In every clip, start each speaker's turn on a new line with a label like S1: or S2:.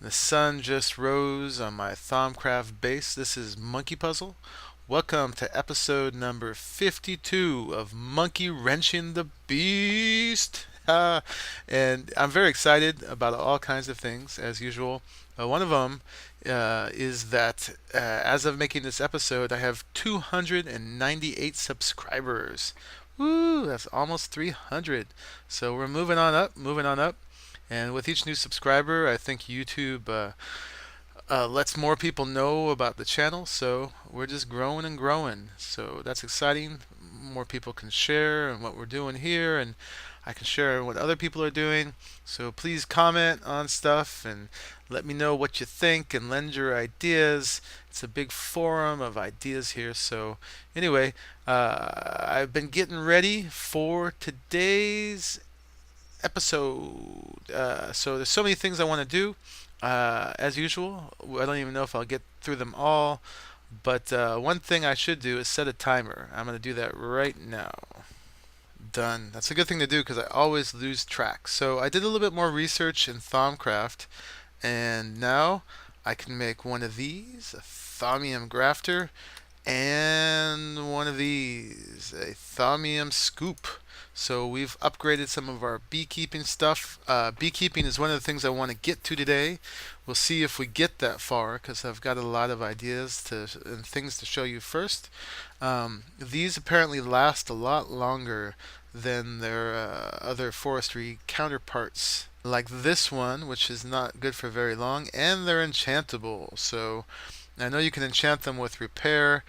S1: The sun just rose on my Thaumcraft base. This is Monkeypuzzle. Welcome to episode number 52 of Monkeywrenching the Beast. And I'm very excited about all kinds of things, as usual. One of them is that as of making this episode, I have 298 subscribers. Woo, that's almost 300. So we're moving on up, moving on up. And with each new subscriber, I think YouTube lets more people know about the channel. So we're just growing and growing. So that's exciting. More people can share and what we're doing here, and I can share what other people are doing. So please comment on stuff and let me know what you think and lend your ideas. It's a big forum of ideas here. So anyway, I've been getting ready for today's episode. So there's so many things I want to do. As usual, I don't even know if I'll get through them all. But one thing I should do is set a timer. I'm going to do that right now. Done. That's a good thing to do because I always lose track. So I did a little bit more research in Thaumcraft, and now I can make one of these, a Thaumium grafter, and one of these, a Thaumium scoop. So we've upgraded some of our beekeeping stuff. Beekeeping is one of the things I want to get to today. We'll see if we get that far because I've got a lot of ideas and things to show you first. These apparently last a lot longer than their other forestry counterparts, like this one, which is not good for very long, and they're enchantable. So I know you can enchant them with repair.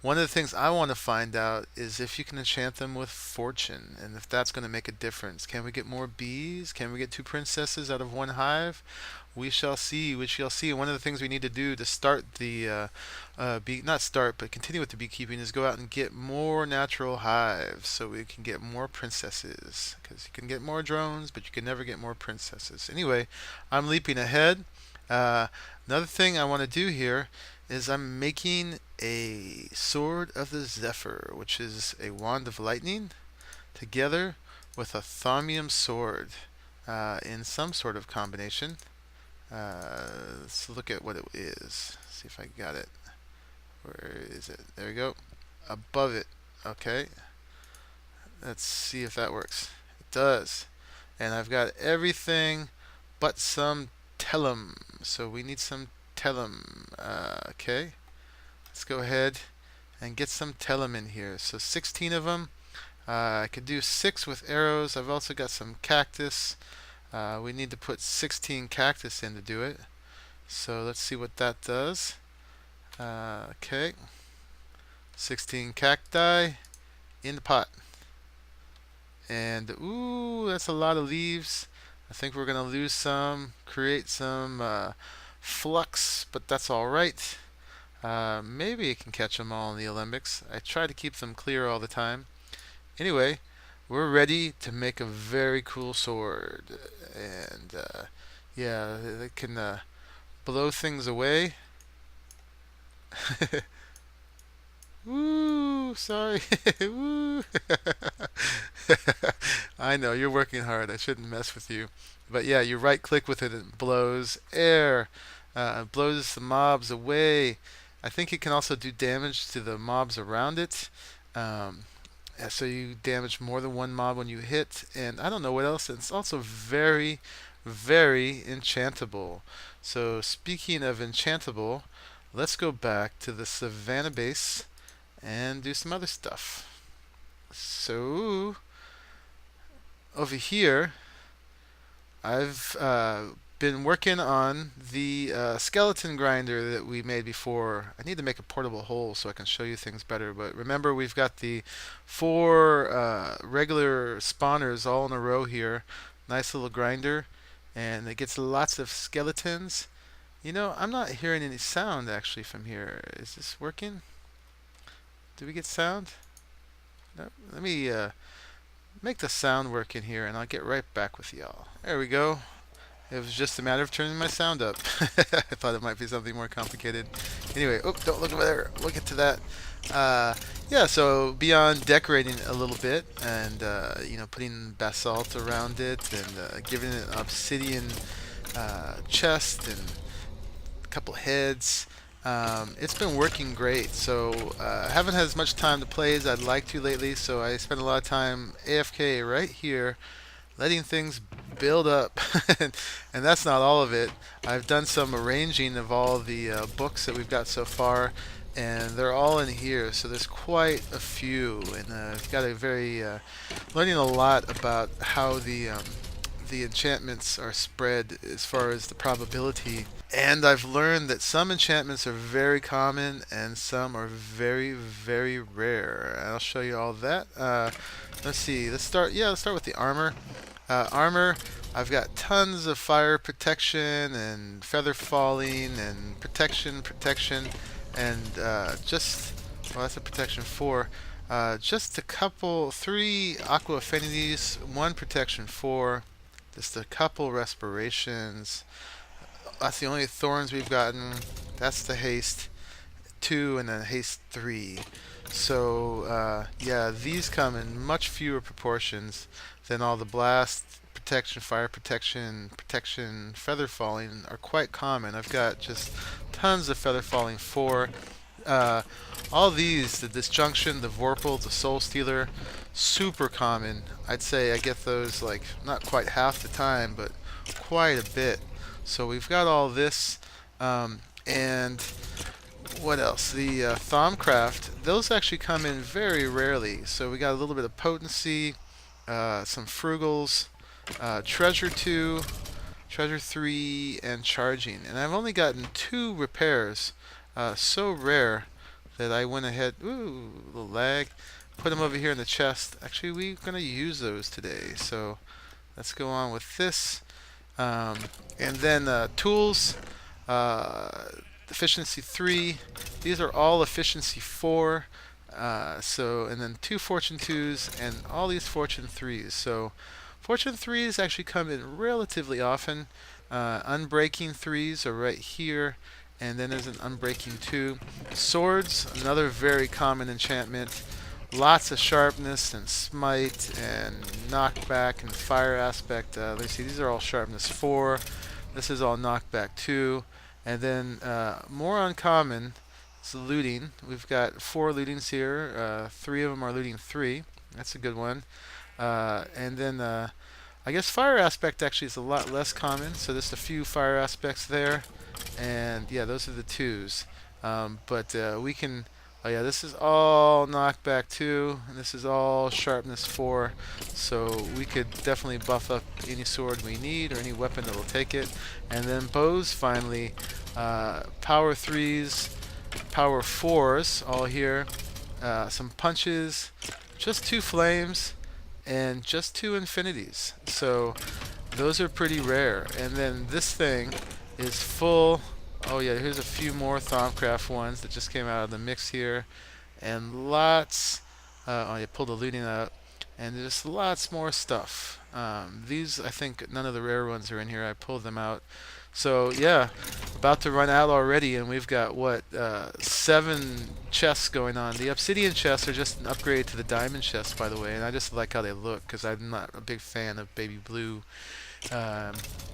S1: One of the things I want to find out is if you can enchant them with fortune, and if that's going to make a difference. Can we get more bees? Can we get two princesses out of one hive? We shall see. We shall see. One of the things we need to do to start the not start, but continue with the beekeeping is go out and get more natural hives so we can get more princesses. Because you can get more drones, but you can never get more princesses. Anyway, I'm leaping ahead. Another thing I want to do here is I'm making a Sword of the Zephyr, which is a wand of lightning, together with a Thaumium sword in some sort of combination. Let's look at what it is. See if I got it. Where is it? There we go. Above it. Okay. Let's see if that works. It does. And I've got everything but some tellum. So we need some tellum. Okay. Let's go ahead and get some tellum in here. So 16 of them. I could do 6 with arrows. I've also got some cactus. We need to put 16 cactus in to do it. So let's see what that does. Okay. 16 cacti in the pot. And ooh, that's a lot of leaves. I think we're going to lose some, create some flux, but that's all right. Maybe it can catch them all in the Olympics. I try to keep them clear all the time. Anyway, we're ready to make a very cool sword. And yeah, it can blow things away. Woo, sorry. Woo. I know, you're working hard. I shouldn't mess with you. But yeah, you right click with it and it blows air. It blows the mobs away. I think it can also do damage to the mobs around it. So you damage more than one mob when you hit. And I don't know what else. It's also very, very enchantable. So speaking of enchantable, let's go back to the Savannah base and do some other stuff. So over here, I've been working on the skeleton grinder that we made before. I need to make a portable hole so I can show you things better. But remember, we've got the 4 regular spawners all in a row here. Nice little grinder. And it gets lots of skeletons. You know, I'm not hearing any sound actually from here. Is this working? Do we get sound? No. Let me make the sound work in here and I'll get right back with y'all. There we go. It was just a matter of turning my sound up. I thought it might be something more complicated. Anyway, oh, don't look over there. We'll get to that. Yeah, so beyond decorating a little bit and you know, putting basalt around it and giving it an obsidian chest and couple heads. It's been working great. So I haven't had as much time to play as I'd like to lately. So I spend a lot of time AFK right here, letting things build up. And that's not all of it. I've done some arranging of all the books that we've got so far, and they're all in here. So there's quite a few, and I've got a very learning a lot about how the enchantments are spread as far as the probability. And I've learned that some enchantments are very common and some are very, very rare. And I'll show you all that. Let's see. Let's start. Yeah, let's start with the armor. Armor. I've got tons of fire protection and feather falling and protection, and just well, that's a protection 4. Just a couple, 3 aqua affinities, 1 protection 4. Just a couple respirations. That's the only thorns we've gotten. That's the haste 2 and then haste 3. So yeah, these come in much fewer proportions than all the blast protection, fire protection, feather falling are quite common. I've got just tons of feather falling 4. All these, the disjunction, the vorpal, the soul stealer, super common. I'd say I get those like not quite half the time, but quite a bit. So we've got all this, and what else? The Thaumcraft, those actually come in very rarely. So we got a little bit of potency, some frugals, treasure 2, treasure 3, and charging. And I've only gotten 2 repairs. So rare that I went ahead, ooh, a little lag, put them over here in the chest. Actually, we're going to use those today. So let's go on with this. And then tools, efficiency 3. These are all efficiency 4. And then 2 fortune 2s and all these fortune 3s. So fortune 3s actually come in relatively often. Unbreaking 3s are right here. And then there's an unbreaking 2. Swords, another very common enchantment. Lots of sharpness and smite and knockback and fire aspect. Let's see, these are all sharpness 4. This is all knockback 2. And then more uncommon is looting. We've got 4 lootings here. 3 of them are looting 3. That's a good one. And then I guess fire aspect actually is a lot less common. So just a few fire aspects there. And yeah, those are the 2s. But we can, oh yeah, this is all knockback 2, and this is all sharpness 4. So we could definitely buff up any sword we need or any weapon that will take it. And then bows finally, power 3s, power 4s, all here. Some punches, just 2 flames, and just 2 infinities. So those are pretty rare. And then this thing is full. Oh yeah, here's a few more Thaumcraft ones that just came out of the mix here, and lots. Oh, you pulled the looting out, and there's lots more stuff. These, I think, none of the rare ones are in here. I pulled them out. So yeah, about to run out already, and we've got what 7 chests going on. The obsidian chests are just an upgrade to the diamond chests, by the way, and I just like how they look because I'm not a big fan of baby blue.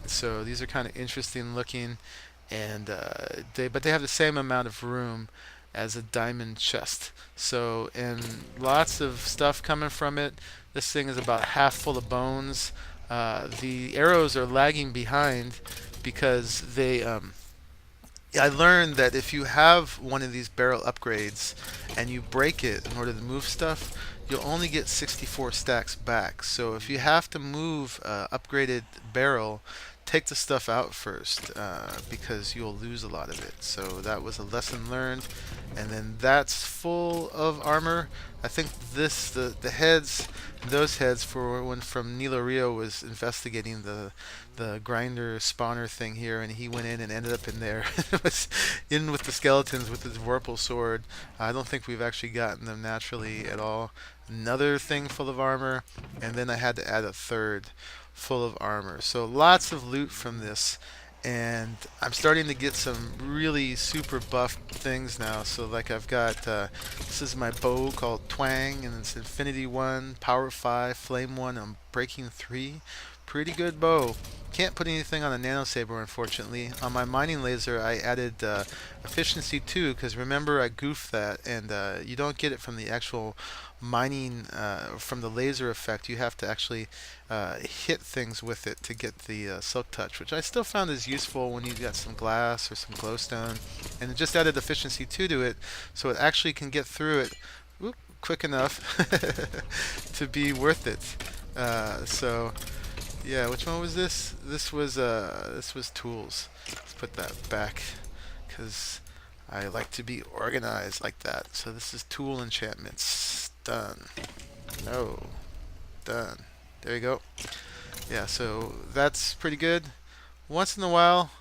S1: So these are kind of interesting looking, and but they have the same amount of room as a diamond chest. So, and lots of stuff coming from it. This thing is about half full of bones. The arrows are lagging behind because they I learned that if you have one of these barrel upgrades and you break it in order to move stuff, you'll only get 64 stacks back. So if you have to move upgraded barrel, take the stuff out first because you'll lose a lot of it. So that was a lesson learned. And then that's full of armor. I think this, the heads, those heads for when from Nilo Rio was investigating the grinder spawner thing here, and he went in and ended up in there. It was in with the skeletons with his vorpal sword. I don't think we've actually gotten them naturally at all. Another thing full of armor, and then I had to add a third full of armor. So lots of loot from this, and I'm starting to get some really super buff things now. So like I've got this is my bow called Twang, and it's Infinity 1, Power 5, Flame 1, I'm Breaking 3. pretty good bow. Can't put anything on a nano saber, unfortunately. On my mining laser, I added efficiency 2 because remember I goofed that, and you don't get it from the actual mining from the laser effect. You have to actually hit things with it to get the silk touch, which I still found is useful when you got some glass or some glowstone. And it just added efficiency 2 to it, so it actually can get through it quick enough to be worth it. So yeah, which one was this? This was tools. Let's put that back because I like to be organized like that. So this is tool enchantments. Done. No. Done. There you go. Yeah, so that's pretty good. Once in a while,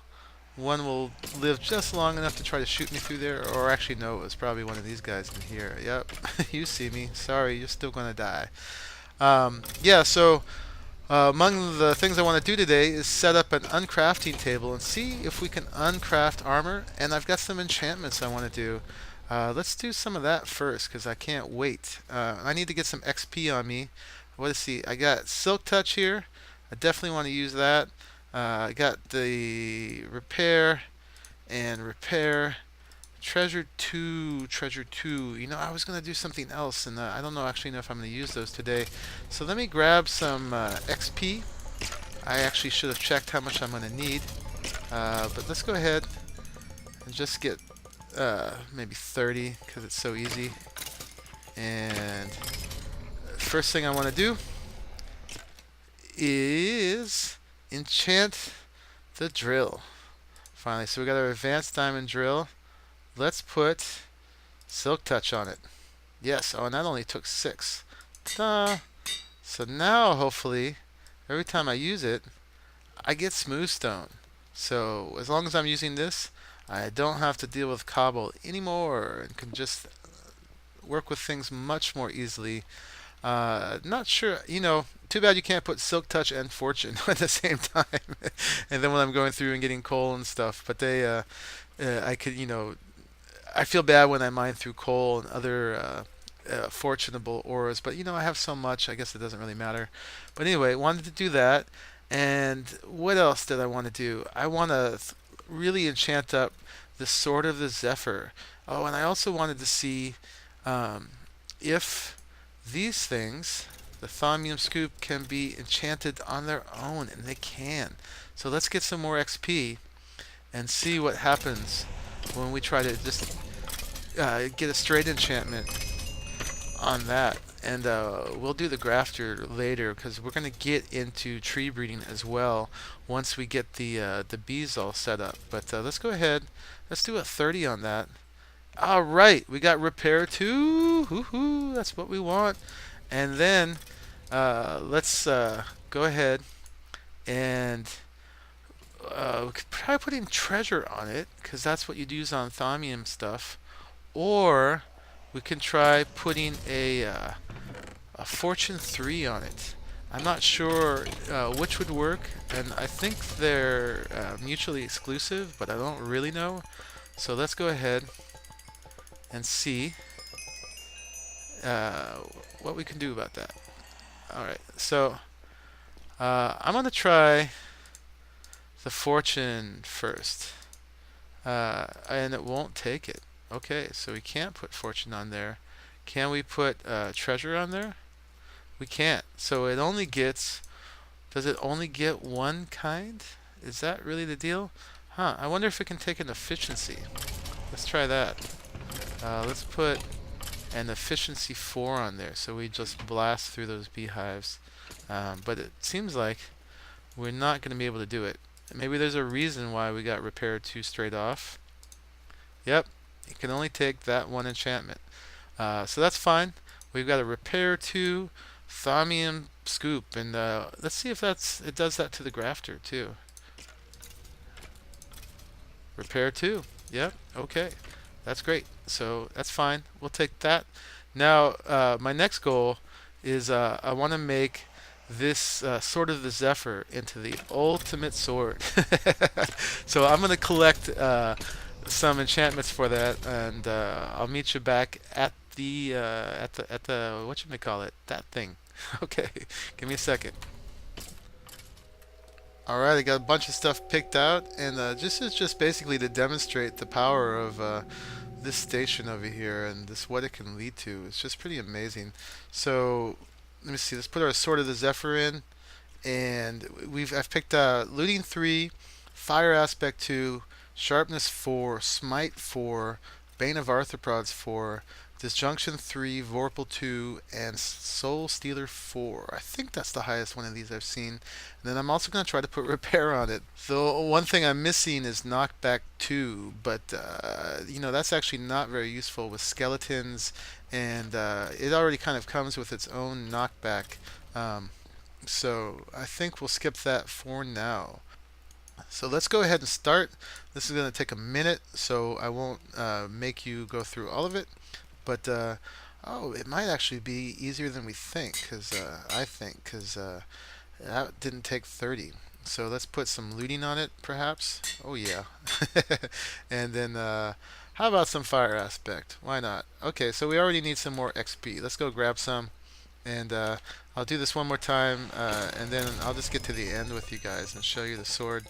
S1: one will live just long enough to try to shoot me through there, or actually no, it was probably one of these guys in here. Yep, you see me. Sorry, you're still gonna die. Yeah, so among the things I want to do today is set up an uncrafting table and see if we can uncraft armor, and I've got some enchantments I want to do. Let's do some of that first because I can't wait. I need to get some XP on me. Let's see, I got Silk Touch here. I definitely want to use that. I got the repair and repair. Treasure 2, treasure 2. You know, I was going to do something else, and I don't know actually know if I'm going to use those today. So let me grab some XP. I actually should have checked how much I'm going to need. But let's go ahead and just get maybe 30 because it's so easy. And first thing I want to do is enchant the drill. Finally, so we got our advanced diamond drill. Let's put Silk Touch on it. Yes, oh, and that only took 6. Ta-da! So now, hopefully, every time I use it, I get smooth stone. So as long as I'm using this, I don't have to deal with cobble anymore and can just work with things much more easily. Not sure, you know, too bad you can't put Silk Touch and Fortune at the same time. And then when I'm going through and getting coal and stuff, but they, I could, you know, I feel bad when I mine through coal and other fortunable ores, but you know, I have so much, I guess it doesn't really matter. But anyway, wanted to do that. And what else did I want to do? I want to really enchant up the Sword of the Zephyr. Oh, and I also wanted to see if these things, the Thaumium Scoop, can be enchanted on their own, and they can. So let's get some more XP and see what happens when we try to just get a straight enchantment on that. And we'll do the grafter later because we're going to get into tree breeding as well once we get the bees all set up. But let's go ahead. Let's do a 30 on that. All right, we got repair 2. Woohoo, that's what we want. And then let's go ahead and we could try putting treasure on it because that's what you'd use on Thaumium stuff. Or we can try putting a Fortune 3 on it. I'm not sure which would work, and I think they're mutually exclusive, but I don't really know. So let's go ahead and see what we can do about that. Alright, so I'm going to try the Fortune first. And it won't take it. Okay, so we can't put Fortune on there. Can we put treasure on there? We can't. So it only gets... Does it only get one kind? Is that really the deal? Huh, I wonder if it can take an efficiency. Let's try that. Let's put an efficiency 4 on there so we just blast through those beehives. But it seems like we're not going to be able to do it. Maybe there's a reason why we got repair 2 straight off. Yep, it can only take that one enchantment. So that's fine. We've got a repair 2 Thaumium Scoop, and let's see if it does that to the grafter too. Repair 2. Yep, okay. That's great. So that's fine. We'll take that. Now, my next goal is I want to make this Sword of the Zephyr into the ultimate sword. So I'm going to collect some enchantments for that, and I'll meet you back at the whatchamacallit, that thing. Okay, give me a second. All right, I got a bunch of stuff picked out, and this is just basically to demonstrate the power of this station over here and this what it can lead to. It's just pretty amazing. So let me see. Let's put our Sword of the Zephyr in, and I've picked looting 3, fire aspect 2, sharpness 4, smite 4, bane of arthropods 4, disjunction 3, vorpal 2, and soul stealer 4. I think that's the highest one of these I've seen. And then I'm also going to try to put repair on it. The one thing I'm missing is knockback 2, but that's actually not very useful with skeletons, and it already kind of comes with its own knockback. Um, so I think we'll skip that for now. So let's go ahead and start. This is going to take a minute, so I won't make you go through all of it. But oh, it might actually be easier than we think, because that didn't take 30. So let's put some looting on it, perhaps. Oh yeah. And then how about some fire aspect? Why not? Okay, so we already need some more XP. Let's go grab some. And I'll do this one more time, and then I'll just get to the end with you guys and show you the sword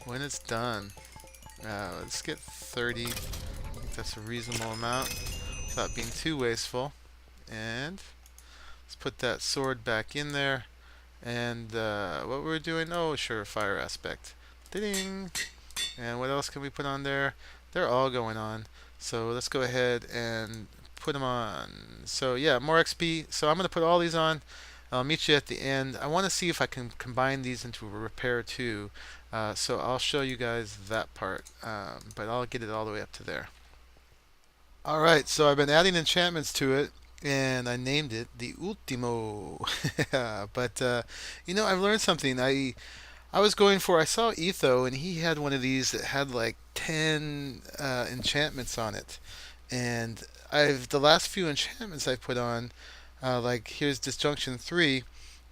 S1: when it's done. Let's get 30. I think that's a reasonable amount without being too wasteful. And let's put that sword back in there. And what we're doing, oh sure, fire aspect. Ding! And what else can we put on there? They're all going on. So let's go ahead and put them on. So yeah, more XP. So I'm going to put all these on. I'll meet you at the end. I want to see if I can combine these into a repair too. So I'll show you guys that part. But I'll get it all the way up to there. Alright, so I've been adding enchantments to it, and I named it the Ultimo. But I've learned something. I saw Etho, and he had one of these that had like 10 enchantments on it. And the last few enchantments I put on, like here's Disjunction 3,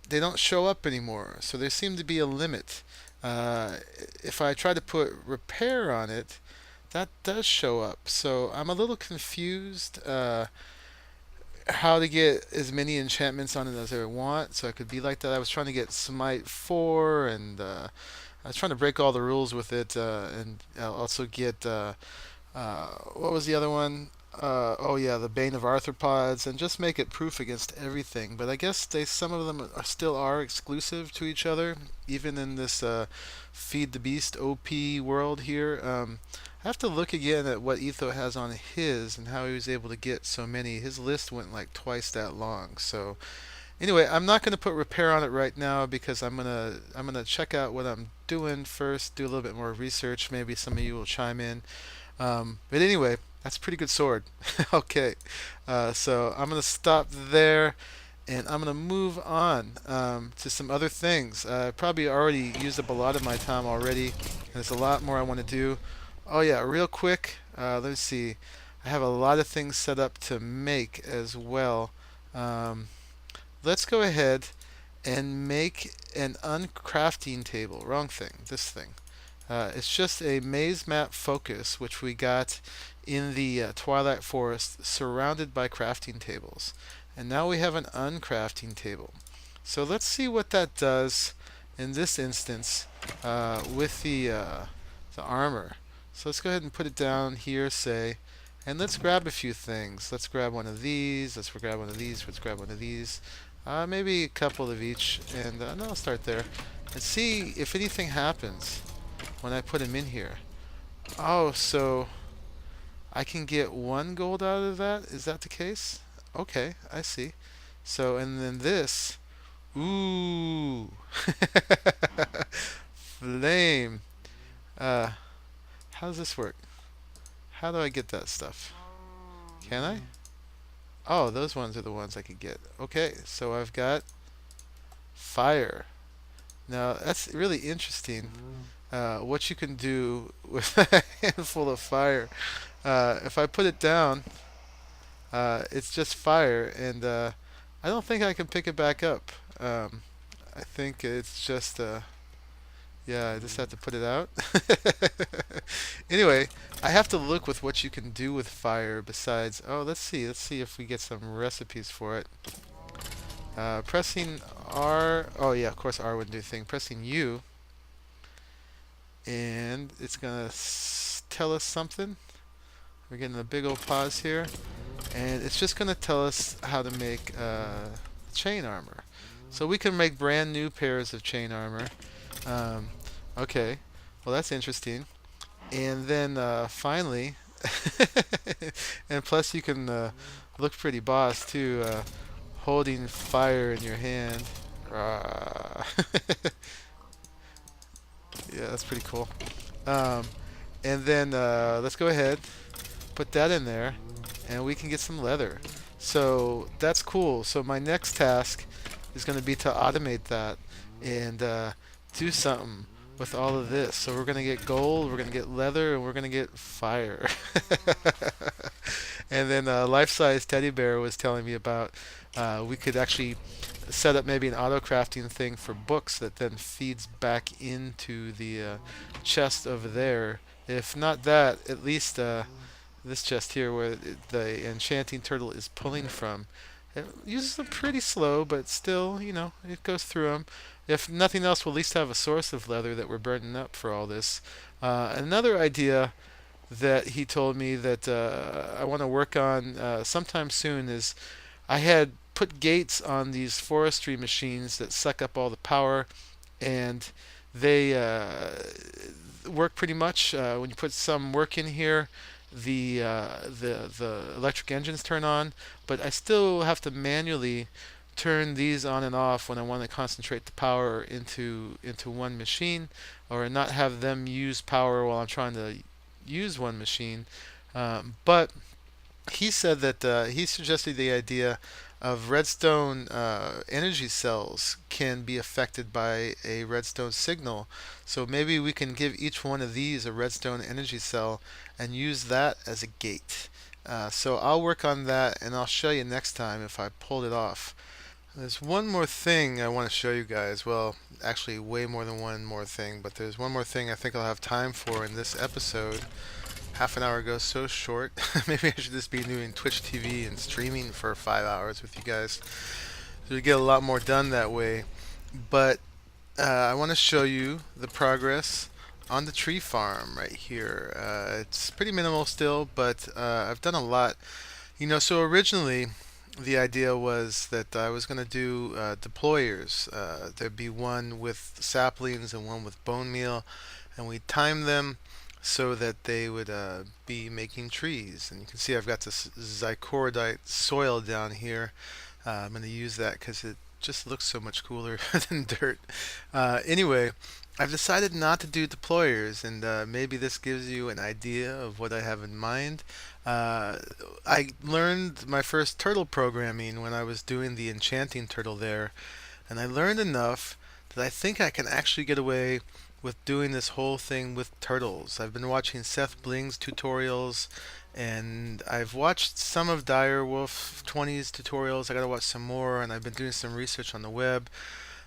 S1: they don't show up anymore. So there seemed to be a limit. Uh, if I try to put repair on it, that does show up. So I'm a little confused how to get as many enchantments on it as I want. So I could be like that. I was trying to get Smite 4, and I was trying to break all the rules with it, and I'll also get what was the other one? Oh yeah, the Bane of Arthropods, and just make it proof against everything. But I guess some of them still are exclusive to each other, even in this Feed the Beast OP world here. I have to look again at what Etho has on his and how he was able to get so many. His list went like twice that long. So anyway, I'm not going to put repair on it right now because I'm gonna check out what I'm doing first, do a little bit more research. Maybe some of you will chime in. But anyway, that's a pretty good sword. Okay, so I'm gonna stop there, and I'm gonna move on to some other things. I probably already used up a lot of my time already, and there's a lot more I want to do. Oh yeah, real quick. Let's see. I have a lot of things set up to make as well. Um, let's go ahead and make an uncrafting table. Wrong thing. This thing. It's just a maze map focus, which we got in the Twilight Forest, surrounded by crafting tables. And now we have an uncrafting table. So let's see what that does in this instance with the armor. So let's go ahead and put it down here, say, and let's grab a few things. Let's grab one of these. Let's grab one of these. Let's grab one of these. Maybe a couple of each, and no, I'll start there and see if anything happens when I put them in here. Oh, so I can get 1 gold out of that? Is that the case? Okay, I see. So, and then this. Ooh. Flame. Uh, how does this work? How do I get that stuff? Can I? Oh, those ones are the ones I could get. Okay, so I've got fire. Now, that's really interesting. What you can do with a handful of fire. If I put it down, it's just fire, and I don't think I can pick it back up. I think it's just, yeah, I just have to put it out. Anyway, I have to look with what you can do with fire besides, oh, let's see if we get some recipes for it. Pressing R, oh yeah, of course R wouldn't do a thing. Pressing U. and it's gonna tell us something. We're getting a big old pause here, and it's just gonna tell us how to make chain armor. So we can make brand new pairs of chain armor. Um, okay, well that's interesting. And then finally, and plus you can look pretty boss too, holding fire in your hand. Ah. Yeah, that's pretty cool. Um, and then let's go ahead, put that in there, and we can get some leather. So that's cool. So my next task is going to be to automate that and do something with all of this. So we're going to get gold, we're going to get leather, and we're going to get fire. And then Life-Size Teddy Bear was telling me about we could actually set up maybe an auto crafting thing for books that then feeds back into the chest over there. If not that, at least this chest here where the enchanting turtle is pulling from. It uses them pretty slow, but still, it goes through them. If nothing else, we'll at least have a source of leather that we're burning up for all this. Another idea that he told me that I want to work on sometime soon is I had put gates on these forestry machines that suck up all the power, and they work pretty much. When you put some work in here, the electric engines turn on, but I still have to manually turn these on and off when I want to concentrate the power into one machine, or not have them use power while I'm trying to use one machine. But he said that he suggested the idea of redstone energy cells can be affected by a redstone signal. So maybe we can give each one of these a redstone energy cell and use that as a gate. So I'll work on that and I'll show you next time if I pulled it off. There's one more thing I want to show you guys. Well, actually way more than one more thing, but there's one more thing I think I'll have time for in this episode. Half an hour goes so short. Maybe I should just be doing Twitch TV and streaming for 5 hours with you guys. So we get a lot more done that way. But I want to show you the progress on the tree farm right here. It's pretty minimal still, but I've done a lot. So originally the idea was that I was going to do deployers. There'd be one with saplings and one with bone meal, and we'd time them so that they would be making trees. And you can see I've got this zycorodite soil down here. I'm going to use that because it just looks so much cooler than dirt. Anyway, I've decided not to do deployers, and maybe this gives you an idea of what I have in mind. I learned my first turtle programming when I was doing the enchanting turtle there, and I learned enough that I think I can actually get away with doing this whole thing with turtles. I've been watching Seth Bling's tutorials, and I've watched some of Direwolf 20's tutorials. I gotta watch some more, and I've been doing some research on the web.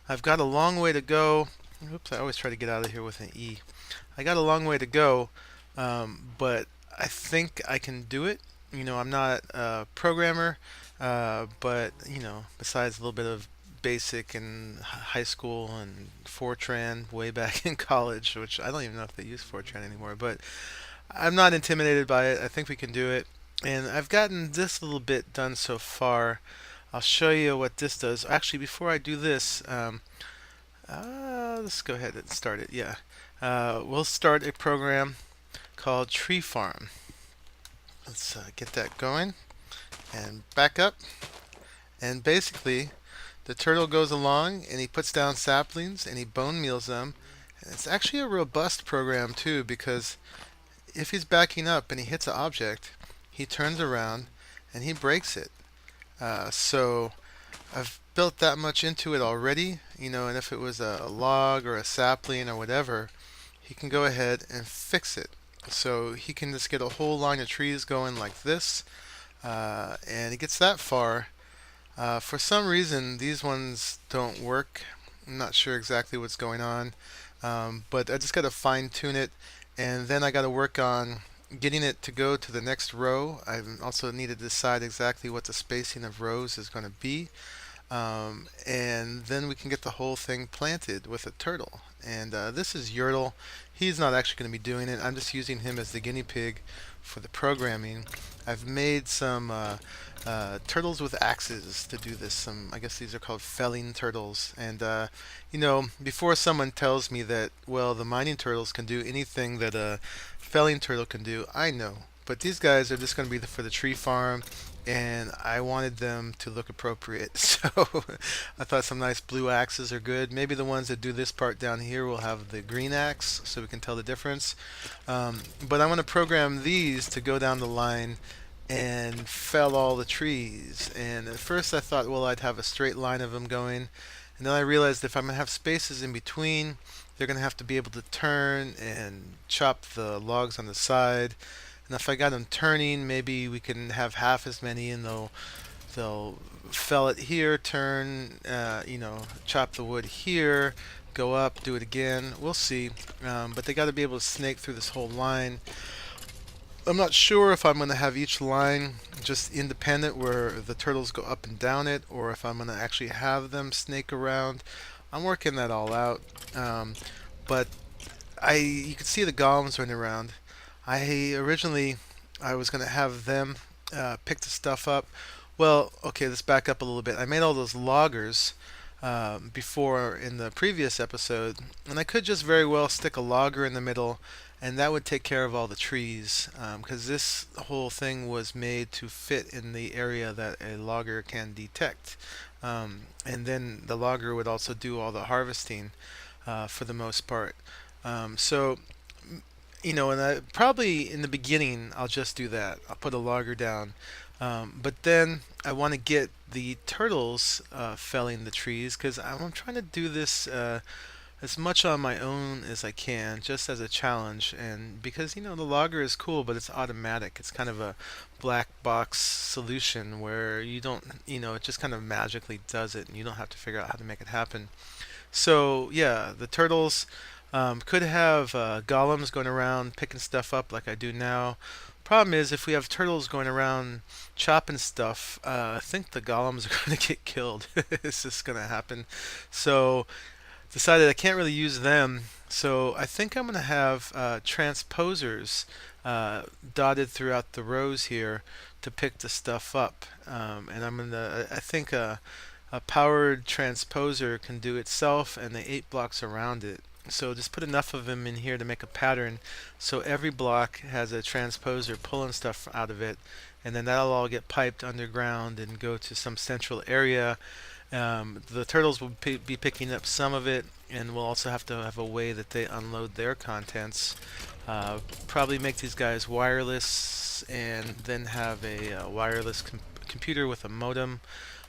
S1: I've got a long way to go. Oops, I always try to get out of here with an E. I got a long way to go, but I think I can do it. I'm not a programmer, but, besides a little bit of basic in high school and Fortran way back in college, which I don't even know if they use Fortran anymore, but I'm not intimidated by it. I think we can do it. And I've gotten this little bit done so far. I'll show you what this does. Actually, before I do this, let's go ahead and start it. Yeah. We'll start a program called Tree Farm. Let's get that going and back up. And basically, the turtle goes along and he puts down saplings and he bone meals them. And it's actually a robust program too, because if he's backing up and he hits an object, he turns around and he breaks it. So I've built that much into it already, and if it was a log or a sapling or whatever, he can go ahead and fix it. So he can just get a whole line of trees going like this, and he gets that far. For some reason, these ones don't work. I'm not sure exactly what's going on, but I just got to fine tune it, and then I got to work on getting it to go to the next row. I also need to decide exactly what the spacing of rows is going to be, and then we can get the whole thing planted with a turtle. And this is Yertle. he's not actually going to be doing it. I'm just using him as the guinea pig for the programming. I've made some turtles with axes to do this. I guess these are called felling turtles. And before someone tells me that, well, the mining turtles can do anything that a felling turtle can do, I know. But these guys are just going to be for the tree farm, and I wanted them to look appropriate. So I thought some nice blue axes are good. Maybe the ones that do this part down here will have the green axe so we can tell the difference. But I want to program these to go down the line and fell all the trees. And at first I thought, well, I'd have a straight line of them going. And then I realized if I'm going to have spaces in between, they're going to have to be able to turn and chop the logs on the side. And if I got them turning, maybe we can have half as many, and they'll fell it here, turn, chop the wood here, go up, do it again. We'll see. But they got to be able to snake through this whole line. I'm not sure if I'm going to have each line just independent where the turtles go up and down it, or if I'm going to actually have them snake around. I'm working that all out. But you can see the golems running around. I was going to have them pick the stuff up. Well, okay, let's back up a little bit. I made all those loggers before in the previous episode, and I could just very well stick a logger in the middle, and that would take care of all the trees, because this whole thing was made to fit in the area that a logger can detect. And then the logger would also do all the harvesting for the most part. So and probably in the beginning I'll just do that. I'll put a logger down. But then I want to get the turtles felling the trees, because I'm trying to do this as much on my own as I can, just as a challenge. And because, the logger is cool, but it's automatic. It's kind of a black box solution where you don't, it just kind of magically does it, and you don't have to figure out how to make it happen. So, yeah, the turtles could have golems going around picking stuff up like I do now. Problem is, if we have turtles going around chopping stuff, I think the golems are going to get killed. It's just going to happen. So decided I can't really use them. So I think I'm going to have transposers dotted throughout the rows here to pick the stuff up. And I think a powered transposer can do itself and the 8 blocks around it. So just put enough of them in here to make a pattern, so every block has a transposer pulling stuff out of it, and then that'll all get piped underground and go to some central area. The turtles will be picking up some of it, and we'll also have to have a way that they unload their contents. Probably make these guys wireless, and then have a wireless computer with a modem,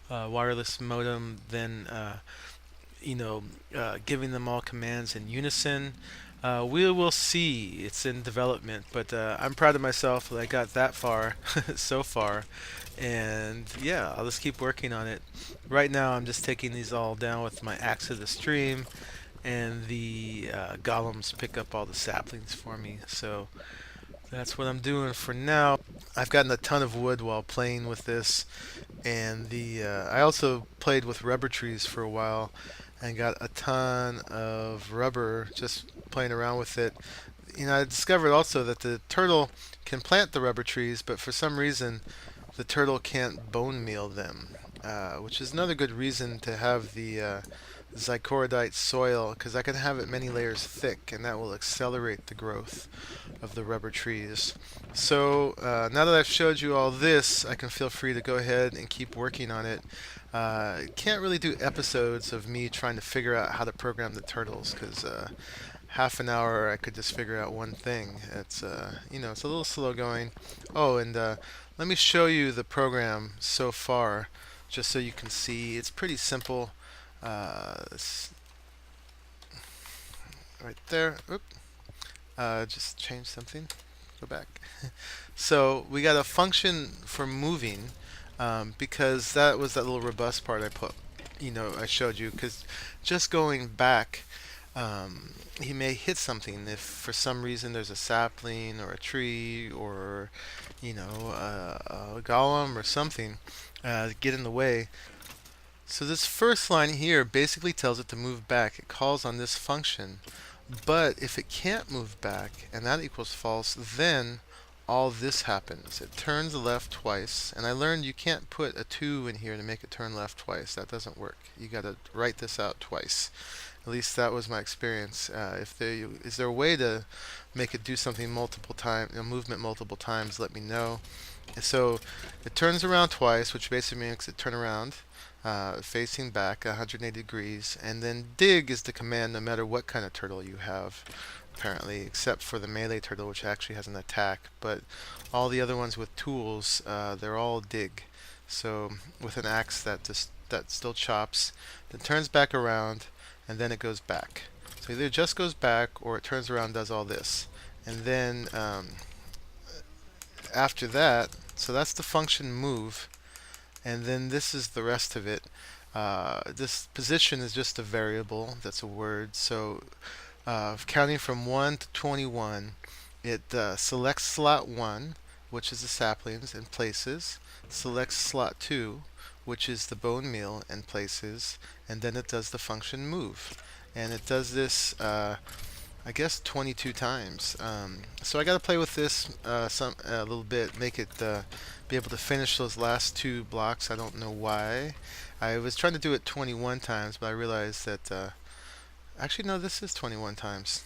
S1: wireless modem, then giving them all commands in unison. We will see. It's in development, but I'm proud of myself that I got that far so far. And yeah, I'll just keep working on it. Right now, I'm just taking these all down with my axe of the stream, and the golems pick up all the saplings for me. So that's what I'm doing for now. I've gotten a ton of wood while playing with this, and I also played with rubber trees for a while and got a ton of rubber just playing around with it. I discovered also that the turtle can plant the rubber trees, but for some reason the turtle can't bone meal them, which is another good reason to have the zycorodite soil, because I can have it many layers thick, and that will accelerate the growth of the rubber trees. So now that I've showed you all this, I can feel free to go ahead and keep working on it. Can't really do episodes of me trying to figure out how to program the turtles, because half an hour I could just figure out one thing. It's it's a little slow going. Oh, and let me show you the program so far, just so you can see. It's pretty simple. Right there. Oop. Just change something. Go back. So we got a function for moving, because that was that little robust part I showed you. Because just going back, he may hit something if for some reason there's a sapling or a tree or a golem or something get in the way. So this first line here basically tells it to move back. It calls on this function. But if it can't move back, and that equals false, then all this happens. It turns left twice, and I learned you can't put a 2 in here to make it turn left twice. That doesn't work. You got to write this out twice. At least that was my experience. Is there a way to make it do something multiple times, movement multiple times? Let me know. So it turns around twice, which basically makes it turn around, facing back 180 degrees, and then dig is the command no matter what kind of turtle you have, apparently, except for the melee turtle, which actually has an attack. But all the other ones with tools, they're all dig. So with an axe that still chops, then turns back around, and then it goes back. So either it just goes back or it turns around and does all this. And then after that, so that's the function move, and then this is the rest of it. This position is just a variable, that's a word. So counting from 1 to 21, it selects slot 1, which is the saplings, and places, selects slot 2, which is the bone meal, and places, and then it does the function move. And it does this I guess 22 times. So I got to play with this a little bit, make it be able to finish those last 2 blocks. I don't know why. I was trying to do it 21 times, but I realized that actually no, this is 21 times.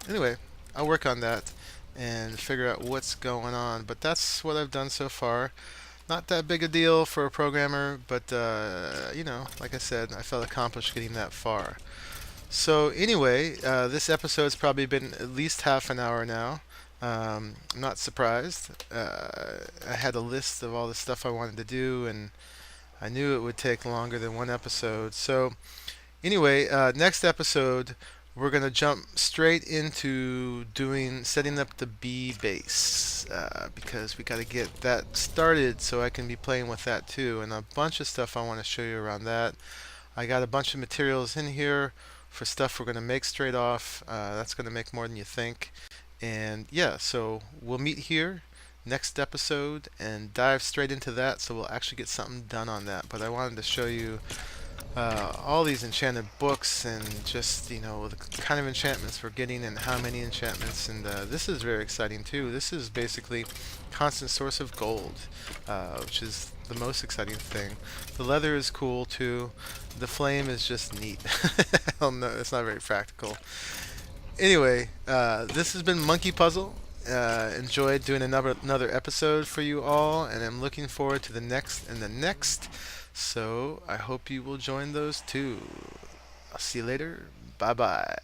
S1: Anyway, I'll work on that and figure out what's going on. But that's what I've done so far. Not that big a deal for a programmer, but you know, like I said, I felt accomplished getting that far. So anyway, this episode's probably been at least half an hour now. I'm not surprised. I had a list of all the stuff I wanted to do, and I knew it would take longer than one episode. So anyway, next episode we're gonna jump straight into setting up the bee base because we got to get that started so I can be playing with that too, and a bunch of stuff I want to show you around that. I got a bunch of materials in here for stuff we're going to make straight off. That's going to make more than you think. And yeah, so we'll meet here next episode and dive straight into that, so we'll actually get something done on that. But I wanted to show you all these enchanted books and just, you know, the kind of enchantments we're getting and how many enchantments. And this is very exciting too. This is basically constant source of gold, which is the most exciting thing. The leather is cool too. The flame is just neat. I don't know, it's not very practical. Anyway, this has been Monkeypuzzle. Enjoyed doing another episode for you all, and I'm looking forward to the next and the next. So I hope you will join those too. I'll see you later. Bye bye.